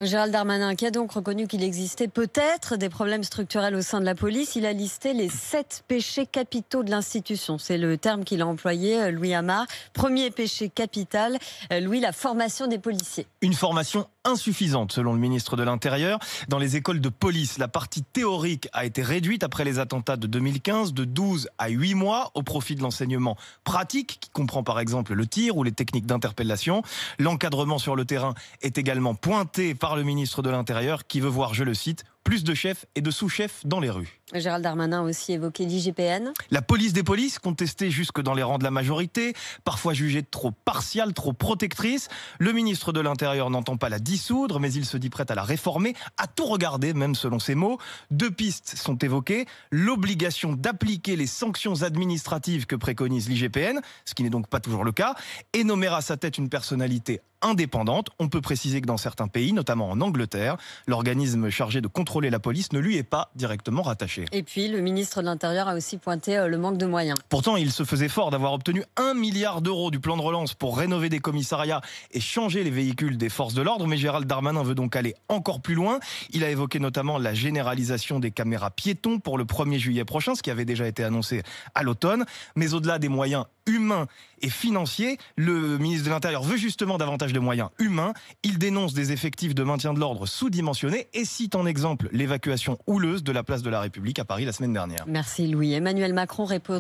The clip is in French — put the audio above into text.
Gérald Darmanin, qui a donc reconnu qu'il existait peut-être des problèmes structurels au sein de la police, il a listé les 7 péchés capitaux de l'institution. C'est le terme qu'il a employé, Louis Amar. Premier péché capital, Louis, la formation des policiers. Une formation insuffisante, selon le ministre de l'Intérieur. Dans les écoles de police, la partie théorique a été réduite après les attentats de 2015 de 12 à 8 mois au profit de l'enseignement pratique, qui comprend par exemple le tir ou les techniques d'interpellation. L'encadrement sur le terrain est également pointé par le ministre de l'Intérieur qui veut voir, je le cite, plus de chefs et de sous-chefs dans les rues. Gérald Darmanin a aussi évoqué l'IGPN. La police des polices, contestée jusque dans les rangs de la majorité, parfois jugée trop partiale, trop protectrice. Le ministre de l'Intérieur n'entend pas la dissoudre, mais il se dit prêt à la réformer, à tout regarder, même selon ses mots. 2 pistes sont évoquées. L'obligation d'appliquer les sanctions administratives que préconise l'IGPN, ce qui n'est donc pas toujours le cas, et nommer à sa tête une personnalité indépendante. On peut préciser que dans certains pays, notamment en Angleterre, l'organisme chargé de contrôler la police ne lui est pas directement rattaché. Et puis, le ministre de l'Intérieur a aussi pointé le manque de moyens. Pourtant, il se faisait fort d'avoir obtenu 1 milliard d'euros du plan de relance pour rénover des commissariats et changer les véhicules des forces de l'ordre. Mais Gérald Darmanin veut donc aller encore plus loin. Il a évoqué notamment la généralisation des caméras piétons pour le 1er juillet prochain, ce qui avait déjà été annoncé à l'automne. Mais au-delà des moyens humains et financiers, le ministre de l'Intérieur veut justement davantage de moyens humains. Il dénonce des effectifs de maintien de l'ordre sous-dimensionnés et cite en exemple l'évacuation houleuse de la place de la République à Paris la semaine dernière. Merci Louis. Emmanuel Macron répondra